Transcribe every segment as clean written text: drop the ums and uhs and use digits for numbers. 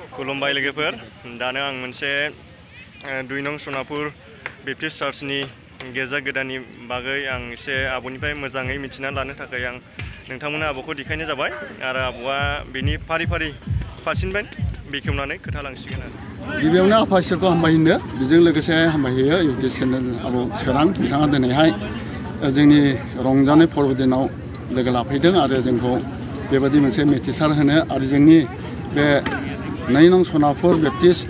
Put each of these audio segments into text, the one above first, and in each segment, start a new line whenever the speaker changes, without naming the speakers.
खुलुमबाय लोगोफोर दानो आं मोनसे 2 नं सनापुर बेप्टिस्ट चार्चनि गिर्जा गोदाननि बागै आं एसे आब'निफ्राय मोजाङै मिथिना लानो थाखाय आं नोंथांमोननो आब'खौ देखायनाय जाबाय आरो आब'आ बिनि फारि फारि फारसिनबाय बेखेवनानै खोन्थालांसिगोन आरो
गिबियावनो आफा इसोरखौ हामबायहोनो बेजों लोगोसे हामबायहोयो इउटिउब चेनेल आब' सोरां बिथाङा दिनैहाय जोंनि रंजानाय फोरबो दिनाव लोगो लाफैदों आरो जोंखौ बेबायदि मोनसे मिथिसार होनो आरो जोंनि बे 2 नं सनापुर बेप्टिस्ट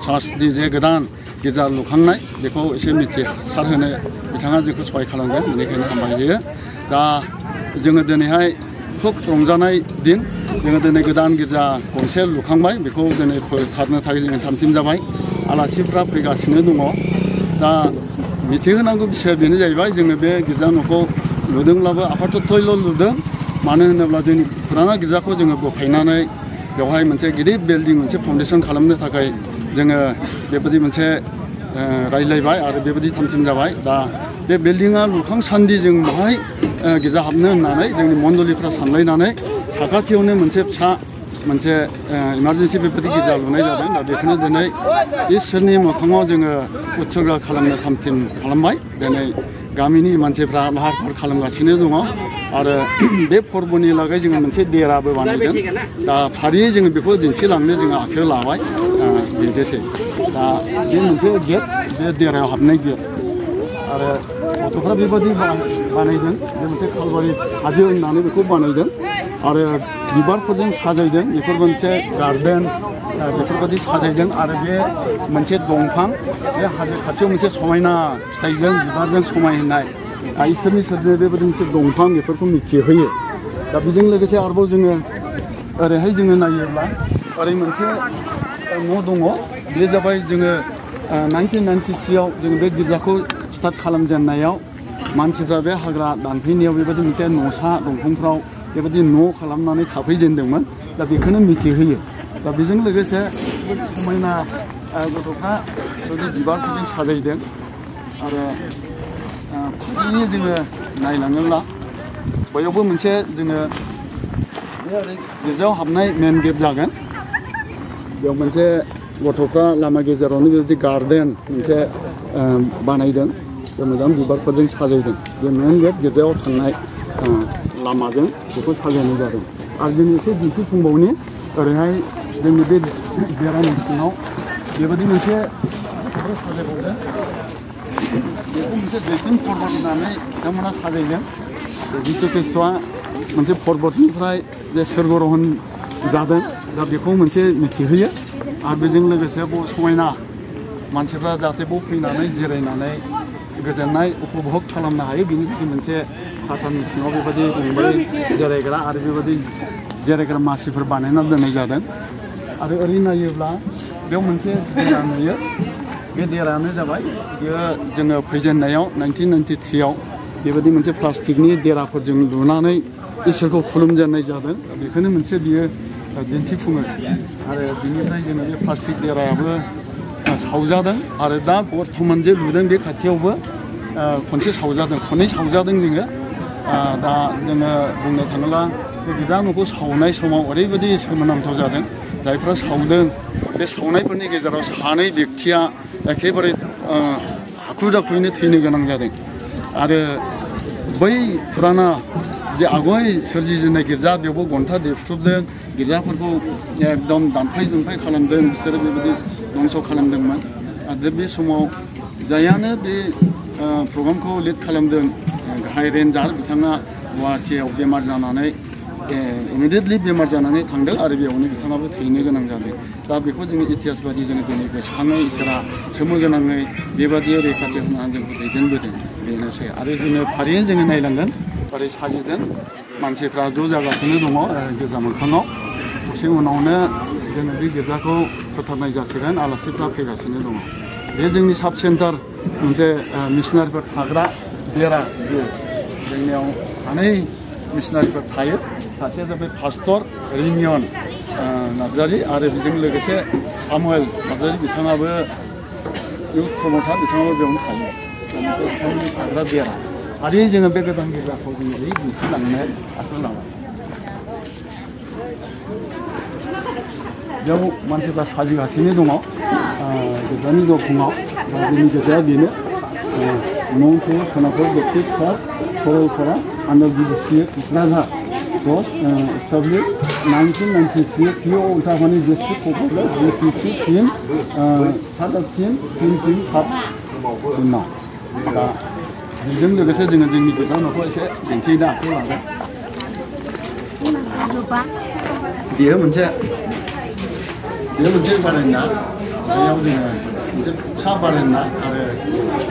चार्चनि जे गोदान गिर्जा लुखांनाय बेखौ एसे मिथिसार होनो बिथाङा जोंखौ सहाय खालामदों बेनिखायनो हामबायहोयो दा जोङो दिनैहाय खुब रंजानाय दिन जोङो दिनै गोदान गिर्जा गंसे लुखांबाय बेखौ दिनै फोथारनो थाखाय जोङो थामथिम जाबाय आलासिफ्रा फैगासिनो दङ दा मिथिहोनांगौ बिषया बेनो जाहैबाय जोङो बे गिर्जा न'खौ लुदोंब्लाबो आफाथथ'यल' लुदों मानो होनोब्ला जोंनि फुराना गिर्जाखौ जोङो बोफायनानै बेवहाय मोनसे गिदिर बिल्डिं मोनसे फाउन्डेसन खालामनो थाखाय जोङो बेबायदि मोनसे रायज्लायबाय आरो बेबायदि थामथिम जाबाय दा बे बिल्डिंआ लुखांसान्दि जों बेवहाय गिर्जा हाबनो होननानै जोंनि मण्डलिफ्रा सानलायनानै साखाथियावनो मोनसे फिसा मोनसे इमारजेन्सि बेबायदि गिर्जा लुनाय जादों दा बेखौनो दिनै इसोरनि मोखाङाव जोङो उत्सर्ग खालामनो थामथिम खालामबाय दिनै गामिनि मानसिफ्रा लाहार फाहार खालामगासिनो दङ आरो बे फोरबोनि लागै जोङो मोनसे देराबो बानायदों दा फारियै जोङो बेखौ दिन्थिलांनो जोङो आखायाव लाबाय बिदिसै दा बे मोनसे गेट बे देरायाव हाबनाय गेट आरो गथ'फ्रा बेबायदि बानायदों बे मोनसे खालबारि हाजो होननानै बेखौ बानायदों आरो बिबारफोरजों साजायदों बेफोर मोनसे गार्डेन बेफोरबायदि साजायदों आरो बे मोनसे दंफां बे हाजो खाथियाव मोनसे समायना फिथाइजों बिबारजों समायहोनाय इसोरनि सोरजिनाय बेबायदि मोनसे दंफां बेफोरखौ मिथिहोयो दा बेजों लोगोसे आरोबाव जोङो ओरैहाय जोङो नायोब्ला ओरै मोनसे न' दङ बे जाबाय जोङो 1993आव जोङो बे गिर्जाखौ स्टार्ट खालामजेननायाव मानसिफ्रा बे हाग्रा दानफैनायाव बेबायदि मोनसे न'सा दंफांफ्राव बेबायदि न' खालामनानै थाफैजेनदोंमोन दा बेखौनो मिथिहोयो दा बेजों लोगोसे समायना गथ'फ्रा बेबायदि बिबारफोरजों साजायदों आरो फारियै जोङो नायलाङोब्ला बयावबो मोनसे जोङो गिर्जायाव हाबनाय मेन गेट जागोन बेयाव मोनसे गथ'फ्रा लामा गेजेरावनो बेबायदि गार्डेन मोनसे बानायदों बे मोजां बिबारफोरजों साजायदों बे मेन गेट गिर्जायाव थांनाय लामाजों बेखौ साजायनाय जादों आरो जों एसे दिन्थिफुंबावनि ओरैहाय जोंनि बे बेरानि सिङाव बेबायदि मोनसे साजायबावदों बेखौ मोनसे दैथिं पर्बत होननानै बिथांमोना साजायदों जिसु ख्रिस्ट'आ मोनसे पर्बतनिफ्राय जे सोरगोरहन जादों दा बेखौ मोनसे मिथिहोयो आरो बेजों लोगोसे समायना मानसिफ्रा जाहाथे बेयाव फैनानै जिरायनानै गोजोननाय उपभग खालामनो हायो बेनि थाखाय मोनसे साथाननि सिङाव बेबायदि गंब्रै जिरायग्रा आरो बेबायदि जिरायग्रा मासिफोर बानायना दोननाय जादों आरो ओरै नायोब्ला बेयाव मोनसे देरा नुयो बे देरायानो जाबाय बेयो जोङो फैजेननायाव 1993आव बेबायदि मोनसे प्लास्टिकनि देराफोरजों लुनानै इसोरखौ खुलुमजेननाय जादों बेखौनो मोनसे बियो दिन्थिफुङो आरो बिनिफ्राय जोङो बे प्लास्टिक देरायाबो सावजादों आरो दा बर्थमान जे लुदों बे खाथियावबो खनसे सावजादों खननै सावजादों जोङो दा जोङो बुंनो थाङोब्ला बे गिर्जा न'खौ सावनाय समाव ओरैबायदि सोमोनांथाव जादों जायफ्रा सावदों बे सावनायफोरनि गेजेराव सानै व्यक्तिया एखेबारे हाखु दाखुयैनो थैनो गोनां जादों आरो बै फुराना जे आगय सोरजिजेननाय गिर्जा बेयावबो गन्था देख्रुबदों गिर्जाफोरखौ एकदम दानफाय दुनफाय खालामदों बिसोरो बेबायदि दंस' खालामदोंमोन आरो बे समाव जायानो बे प्रग्रामखौ लिड खालामदों गाहाय रेन्जार बिथाङा गुवाहाटियाव बेमार जानानै इमिडियेटलि बेमार जानानै थांदों आरो बेयावनो बिथाङाबो थैनो गोनां जादों दा बेखौ जोङो इतिहास बायदि जोङो दिनै गोसोखाङै इसोरा सोमोगोनाङै बेबायदि रैखाथि होनानै जोंखौ दैदेनबोदों बेनोसै आरो जोङो फारियै जोङो नायलांगोन ओरै साजिदों मानसिफ्रा ज' जागासिनो दङ गिर्जा मोखाङाव दसे उनावनो जोङो बे गिर्जाखौ फोथारनाय जासिगोन आलासिफ्रा फैगासिनो दङ बे जोंनि साब सेन्टार मोनसे मिसनारिफोर थाग्रा देरा बेयो जोंनियाव सानै मिसनारिफोर थायो सासेया जाबाय पास्टर रिमियन नार्जारि आरो बेजों लोगोसे सामुएल नार्जारि बिथाङाबो इउथ प्रमटार बिथाङाबो बेयावनो थायो बिथांनि थाग्रा देरा आरो जोङो बे गोदान गिर्जाखौ जोङो दिन्थिलांनो आखायाव लाबाय बेयाव मानसिफ्रा साजिगासिनो दङ गिर्जानि दरखङाव जोंनि गिर्जाया बेनो नंखौ सोनाबखौ Baptist church Saralpara under the Kukrazar was established 1993 PO Ultramani District Popular DTC team Sadak team Sat now. बेजों लोगोसे जोङो जोंनि गोजां न'खौ एसे दिन्थिनो आखायाव लागोन बेयो मोनसे बारायना बेयाव जोङो मोनसे फिसा बारायना आरो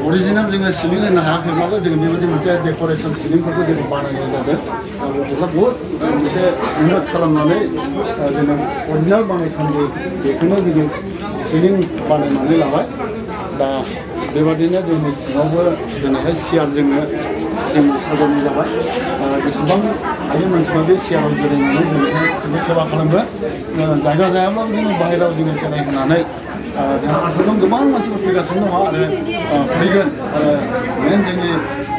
अरिजिनेल जोङो सिलिं होनो हायाखैब्लाबो जोङो बेबायदि मोनसे डेक'रेसन सिलिंफोरखौ जोङो बानायनाय जादों अब्ला बहुद मोनसे मेहनत खालामनानै जोङो अरिजिनेल बानायसान्दि बेखौनो जोङो सिलिं बानायनानै लाबाय दा बेबादिनो जोंनि सिङावबो दिनैहाय सियार जों साजायनाय जाबाय जेसेबां हायो मानसिफ्रा बे सियाराव जिरायनानै दिनैहाय सेबा खालामो जायगा जायाब्लाबो जोङो बाहेरायाव जोङो जिरायहोनानै जोंहा आसामाव गोबां मानसिफोर फैगासिनो दङ आरो फैगोन आरो मेन जोंनि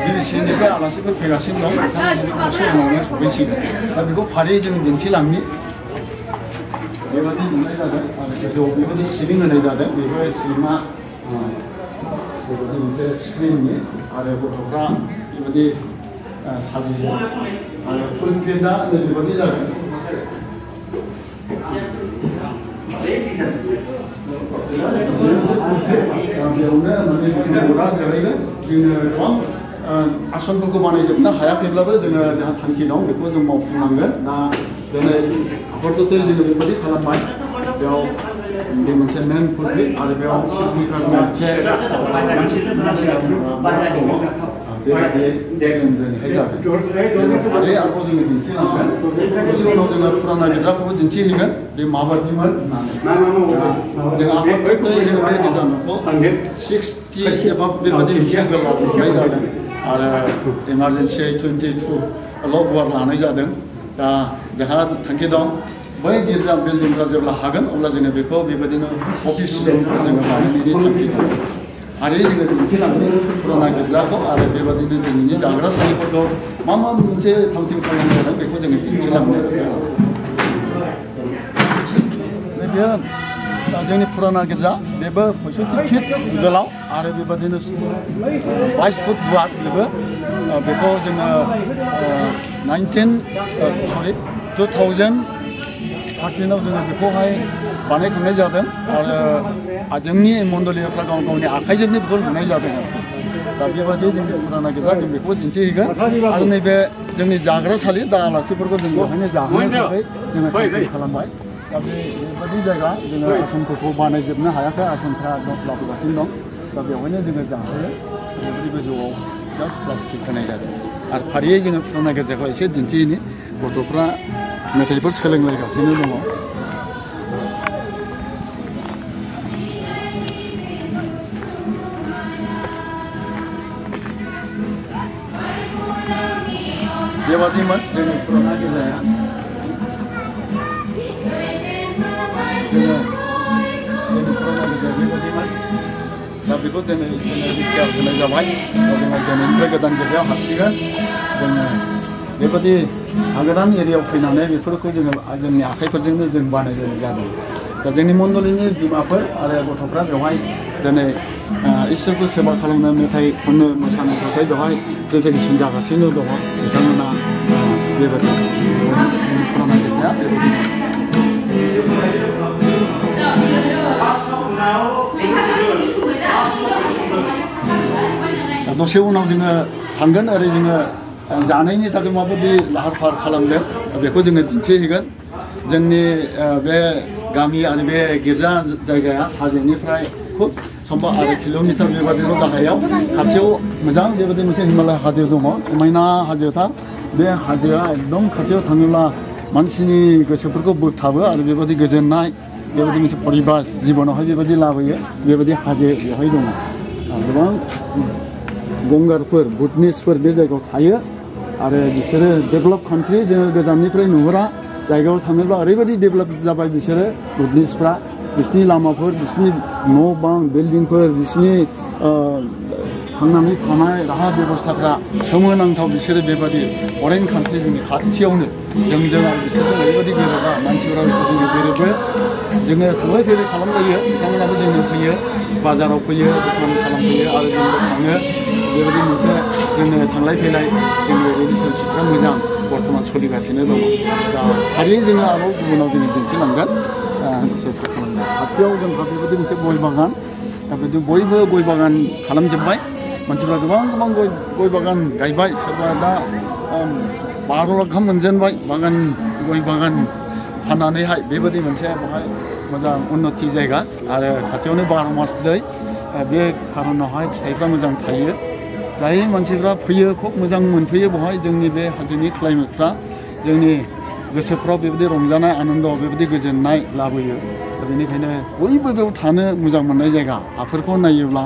बिबिसिनिफ्राय आलासिफोर फैगासिनो दं बिथांमोनखौ उनावनो सफैसिगोन दा बेखौ फारियै जों दिन्थिलांनि बेबादि नुनाय जादों आरो गोजौआव बेबादि सिलिं होनाय जादों बेबो सिलिंआ बेबादि मोनसे स्क्रिननि आरो गथ'फ्रा बेबादि साजियो आरो फुल पेन्टआ बेबादि जादों बेयावनो माने गथ'फोरा जिरायगोन जोङो गोबां आसनफोरखौ बानायजोबनो हायाखैब्लाबो जोङो जोंहा थांखि दं बेखौ जों मावफुंनांगोन दा दिनै आपातत जोङो बेबादि खालामबाय बेयाव बे मोनसे मेन पुलपिट आरो बेयाव स्पिकारनि मोनसे बेबायदि जों दिनैहाय जागोन आरो आरोबाव जोङो दिन्थिलांगोन बिनि उनाव जोङो फुराना गिर्जाखौबो दिन्थिहैगोन बे माबादिमोन होननानै जों आपातत जोङो बे गिर्जा न'खौ 60 एबा बेबादि मोनसे गोलाव लुनाय जादों आरो इमारजेन्सियै 22 गुवार लानाय जादों दा जोंहा थांखि दं बै गिर्जा बिल्डिंफ्रा जेब्ला हागोन अब्ला जोङो बेखौ बेबायदिनो अफिस रुमफोर जोङो बानायनायनि थांखि दं आरो जोङो दिन्थिलांनो फुराना गिर्जाखौ आरो बेबायदिनो दिनैनि जाग्रा सालिफोरखौ मा मोनसे थामथिम खालामनाय जादों बेखौ जोङो दिन्थिलांनो बेयो जोंनि फुराना गिर्जा बेबो 65 फिट गोलाव आरो बेबायदिनो 22 फुट गुवार बेबो बेखौ जोङो 2013आव जोङो बेखौहाय बानायखांनाय जादों आरो जोंनि मण्डलिफ्रा गाव गावनि आखाइजोंनो बेखौ लुनाय जादों दा बेबायदि जोंनि फुराना गिर्जा जों बेखौ दिन्थिहैगोन आरो नैबे जोंनि जाग्रा सालि दा आलासिफोरखौ जों बेवहायनो जाहोनो थाखाय जोङो थांखि खालामबाय दा बेबायदि जायगा जोङो आसनफोरखौ बानायजोबनो हायाखै आसनफ्रा लाबोगासिनो दं दा बेवहायनो जोङो जाहोयो बेबायदि गोजौआव जास्ट प्लास्टिक होनाय जादों आरो फारियै जोङो फुराना गिर्जाखौ एसे दिन्थिहैनि गथ'फ्रा मेथाइफोर सोलोंलायगासिनो दङ बेबादिमोन जोंनि फुराना गिर्जाया जोंनि फुराना गिर्जाया बेबादिमोन दा बेखौ दिनै जोङो रिटियार होनाय जाबाय दा जोङो दिनैनिफ्राय गोदान गिर्जायाव हाबसिगोन जोङो बेबादि हागोदान एरियायाव फैनानै बेफोरखौ जोङो जोंनि आखाइफोरजोंनो जों बानायनाय जादों दा जोंनि मण्डलिनि बिमाफोर आरो गथ'फ्रा बेवहाय दिनै इसोरखौ सेबा खालामनो मेथाइ खननो मोसानो थाखाय बेवहाय प्रिपेरेसन जागासिनो दङ बिथांमोना बेबादि फुराना गिर्जाया बेबायदि दसे उनाव जोङो थांगोन ओरै जोङो जानायनि थाखाय माबायदि लाहार फाहार खालामदों बेखौ जोङो दिन्थिहैगोन जोंनि बे गामि आरो बे गिर्जा जायगाया हाजोनिफ्राय खुब सम्भब 1 किल'मिटार बेबादिल' गाहायाव खाथियाव मोजां बेबायदि मोनसे हिमालय हाजो दङ समायना हाजोथार बे हाजोआ एकदम खाथियाव थाङोब्ला मानसिनि गोसोफोरखौ बोगथाबो आरो बेबायदि गोजोननाय बेबायदि मोनसे परिबास जिबनावहाय बेबायदि लाबोयो बेबायदि हाजो बेवहाय दङ गोबां गंगारफोर बुटनिसफोर बे जायगायाव थायो आरो बिसोरो डेभेलप कान्ट्रि जोङो गोजाननिफ्राय नुहुरा जायगायाव थाङोब्ला ओरैबायदि डेभेलप जाबाय बिसोरो बुटनिसफ्रा बिसोरनि लामाफोर बिसोरनि न' बां बिल्डिंफोर बिसोरनि थांनानै थानाय राहा बेबस्थाफ्रा सोमोनांथाव बिसोरो बेबादि फरेन कान्ट्रि जोंनि खाथियावनो जोंजों आरो बिसोरजों ओरैबायदि गोरोबा मानसिफोरा जोंनि गोरोबो जोङो थांलाय फैलाय खालामलायो बिथांमोनाबो जोंनो फैयो बाजाराव फैयो दखान खालामफैयो आरो जोंबो थाङो बेबायदि मोनसे जोंनो थांलाय फैलाय जोंनि रिलेसनशिपफ्रा मोजां बर्थमान सोलिगासिनो दङ दा फारियै जोङो आरोबाव गुबुनाव जोङो दिन्थिलांगोन सेस्था खालामगोन खाथियाव जोंहा बेबायदि मोनसे गय बागान दा बिदि बयबो गय बागान खालामजोब्बाय मानसिफ्रा गोबां गय बागान गायबाय सोरबा दा 12 लाख गाहाम मोनजेनबाय बागान गय बागान फाननानैहाय बेबायदि मोनसे बेवहाय मोजां उन्नति जायगा आरो खाथियावनो 12 मास दै बे खारनावहाय फिथाइफ्रा मोजां थायो जाय मानसिफ्रा फैयो खुब मोजां मोनफैयो बेवहाय जोंनि बे हाजोनि क्लाइमेटफ्रा जोंनि गोसोफ्राव बेबायदि रंजानाय आनन्द बेबायदि गोजोननाय लाबोयो दा बेनिखायनो बयबो बेयाव थानो मोजां मोननाय जायगा हाफोरखौ नायोब्ला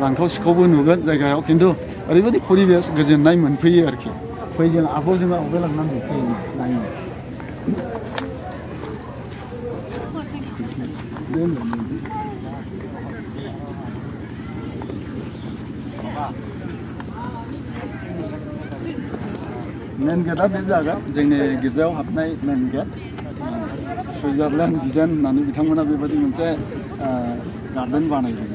रांखाव सिखावबो नुगोन जायगायाव खिन्थु ओरैबायदि परिबेस गोजोननाय मोनफैयो आरोखि फै जों आखौ जोङो आवगायलांनानै फैयो नायनो मेन गेटआ बे जागोन जोंनि गिर्जायाव हाबनाय मेन गेट सुइजारलेण्ड डिजाइन होननानै बिथांमोना बेबायदि मोनसे गार्डेन बानायदों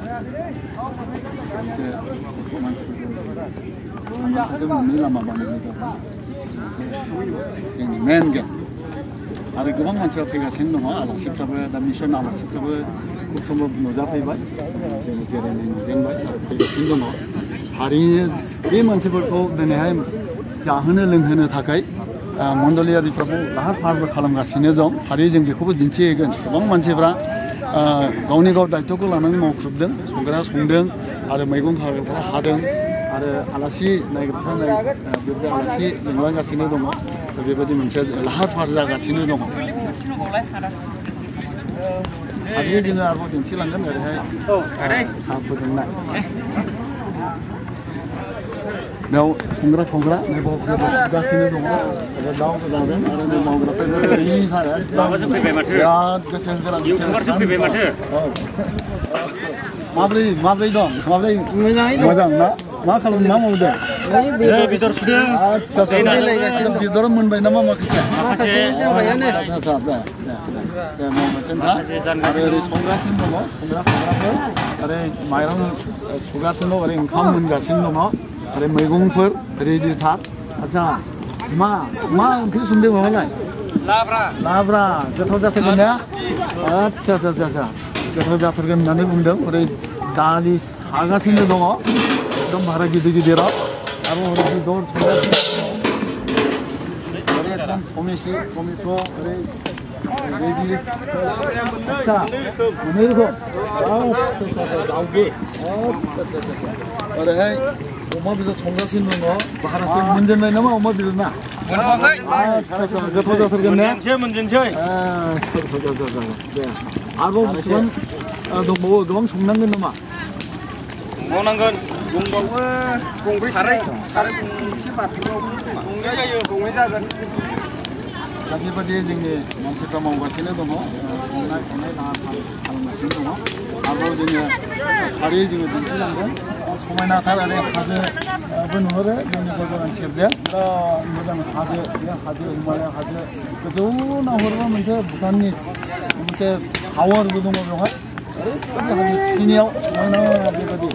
मोननै लामा बानायनाय जादों जोंनि मेन गेट आरो गोबां मानसिफ्रा फैगासिनो दङ आलासिफ्राबो दा मिसन आलासिफ्राबो खुब सम्भब नुजाफैबाय जों जिरायनाय नुजेनबाय आरो फैगासिनो दङ हारिनि बे मानसिफोरखौ दिनैहाय जाहोनो लोंहोनो थाखाय मण्डलियारिफ्राबो लाहार फाहारबो खालामगासिनो दं फारि जों बेखौबो दिन्थिहैगोन गोबां मानसिफ्रा गावनि गाव दायित्वखौ लानानै मावख्रुबदों संग्रा संदों आरो मैगं खाग्राफ्रा हादों आरो आलासि नायग्राफ्रा बेबायदि आलासि लिंलांगासिनो दङ दा बेबायदि मोनसे लाहार फाहार जागासिनो दङ फारियै जोङो आरोबाव दिन्थिलांगोन ओरैहाय साहा फुदुंनाय बेयाव संग्रा खावग्रा सुगासिनो दङ दाउ जादों आरो बे मावग्राफोरबो बिराद गोसो होग्रा माब्रै दं माब्रै मोजां ना मा खालामदों मा मावदों बेदर सुदों आच्छा बेदर मोनबाय नामा माखासे दे मावगासिनो दा आरो ओरै संगासिनो दङ संग्रा खावग्राफोर ओरै माइरं सुगासिनो दं ओरै ओंखाम मोनगासिनो दङ आरो मैगंफोर रेडिथार आच्छा मा ओंख्रि संदों बेवहायलाय लाब्रा गोथाव जाथारगोन ना आच्छा गोथाव जाथारगोन होननानै बुंदों ओरै दालि सागासिनो दङ एकदम भारा गिदिराव आरो ओरै बेदर एकदम टमेट' ओरै रेडि आच्छा मोननै रोखोम दाउबो ओरैहाय अमा बेदर संगासिनो दङ भारासो मोनजेनबाय नामा अमा बेदर ना आच्छा गोथाव जाथारगोन ने मोनजेनसै दे आरोबाव बेसेबां दंबावो गोबां संनांगोन नामा मावनांगोन दंबावो गंब्रै साराय गंसे बाथौआव गंनै जायो गंनै जागोन दा बेबायदि जोंनि मानसिफ्रा मावगासिनो दङ संनाय खावनाय लाहार फाहार खालामगासिनो दङ आरोबाव जोङो फारियै जोङो दिन्थिलांगोन समायनाथार आरो हाजोबो नुहुरो जोंनि गय बागान सेरजों बिराद मोजां हाजो बे हाजो हिमालय हाजो गोजौ नाहरोबा मोनसे भुटाननि मोनसे टावारबो दङ बेवहाय ओरैबायदि हाजो थिखिनियाव समायना बेबायदि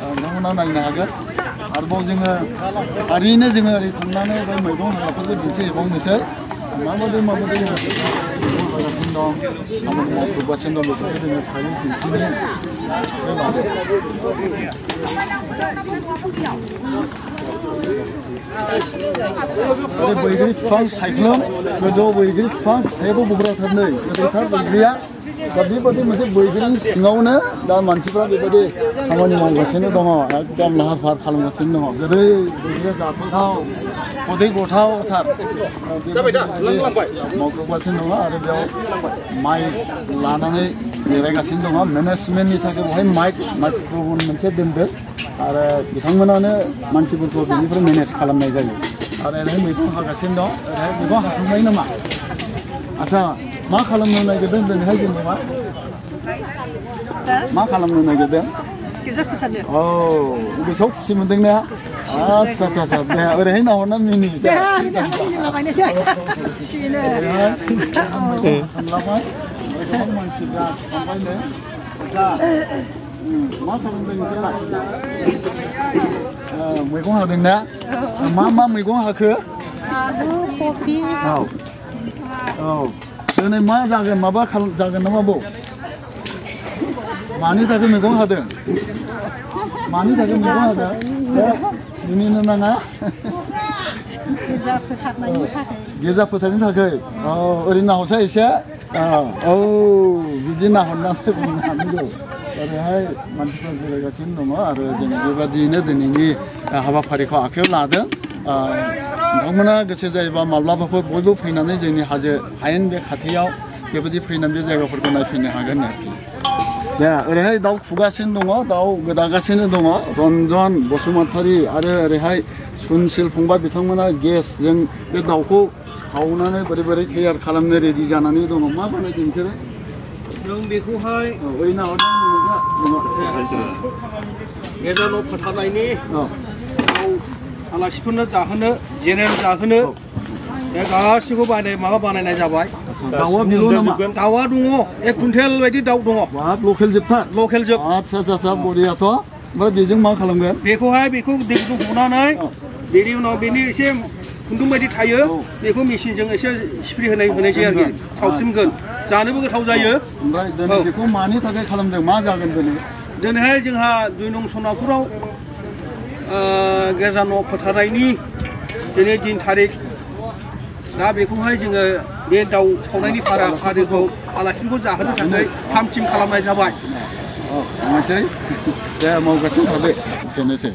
नोंथांमोना नायनो हागोन आरोबाव जोङो फारियैनो जोङो ओरै थांनानै बे मैगं हाग्राफोरखौ दिन्थिहैबावनोसै माबायदि मावगासिनो दं खामानि मावगासिनो दं बेफोरखौ जोङो फारियै दिन्थिनो ओरै बैग्रि बिफां सायख्लुम गोजौ बैग्रि बिफां फिथाइयाबो बुरजाथारनै गोदैथार बैग्रिया दा बेबायदि मोनसे बैग्रिनि सिङावनो दा मानसिफ्रा बेबायदि खामानि मावगासिनो दङ एकदम लाहार फाहार खालामगासिनो दङ गोदै बैग्रिया जाथावथाव खदै गथावथार मावगासिनो दङ आरो बेयाव माइ लानानै जिरायगासिनो दङ मेनेजमेन्टनि थाखाय बेवहाय माइक्र'फन मोनसे दोनदों आरो बिथांमोनानो मानसिफोरखौ बेनिफ्राय मेनेज खालामनाय जायो आरो ओरैहाय मैगं हागासिनो दं ओरैहाय मैगं हाखांबाय नामा आच्छा मा खालामनो नागिरदों दिनैहाय जेनेबा मा खालामनो नागिरदों
गेजेर फोथारनो
औ गोसोआव खुसि मोनदों ना आच्छा आच्छा आच्छा दे ओरैहाय नाहरना मिनि दे
लगायनोसै खुसिनो
थांलाबाय गोबां मानसिफ्रा थांबायनो दा मा खालामदों नोंसोरलाय मैगं हादों ना मा मैगं हाखो
आलु कफि
औ औ दिनै मा जागोन माबा जागोन नामा बौ मानि थाखाय मैगं हादों मानि थाखाय मैगं हादों मिनिनो नाङा गिर्जा फोथारनि थाखाय औ ओरैनो नाहरसाय एसे औ बिदि नाहरनानै बुंनो हानांगौ ओरैहाय मानसिफ्रा जिरायगासिनो दङ आरो जों बेबादियैनो दिनैनि हाबाफारिखौ आखायाव लादों नोंथांमोना गोसो जायोबा माब्लाबाफोर बयबो फैनानै जोंनि हाजो हायेन बे खाथियाव बेबायदि फैनानै बे जायगाफोरखौ नायफैनो हागोन आरोखि दा ओरैहाय दाउ खुगासिनो दङ दाउ गोदागासिनो दङ रन्जन बसुमतारी आरो ओरैहाय सुनसिल फंबाय बिथांमोना गेसजों बे दाउखौ सावनानै बोरै तैयार खालामनो रेडि जानानै दङ मा बानायदों बिसोरो
जों बेखौहाय
ओरैनो
गेजेर न' फोथारनायनि आलासिफोरनो जाहोनो जेनेरेल जाहोनो बे गासिबो बानायनाय जाबाय
दाउआ बेल' नामा
दाउआ दङ 1 कुइन्टेल बायदि दाउ दङ
बाब लकेल जोबथार
लकेल जोब
आच्छा आच्छा बरियाथ' ओमफ्राय बेजों मा खालामगोन
बेखौ दैखौ हनानै बेनि उनाव बेनि एसे खुन्दुं बायदि थायो बेखौ मेसिनजों एसे स्प्रे होनायसै आरोखि सावसिनगोन जानोबो गोथाव जायो
ओमफ्राय दिनै बेखौ मानि थाखाय खालामदों मा जागोन
दिनैहाय जोंहा 2 नं सनापुराव गिर्जा न' फोथारनायनि दिनै दिन थारिख दा बेखौहाय जोङो बे दाउ सावनायनि फारिखौ आलासिफोरखौ जाहोनो थाखाय थाम थिम खालामनाय जाबाय
दे मावगासिनो थादो एसेनोसै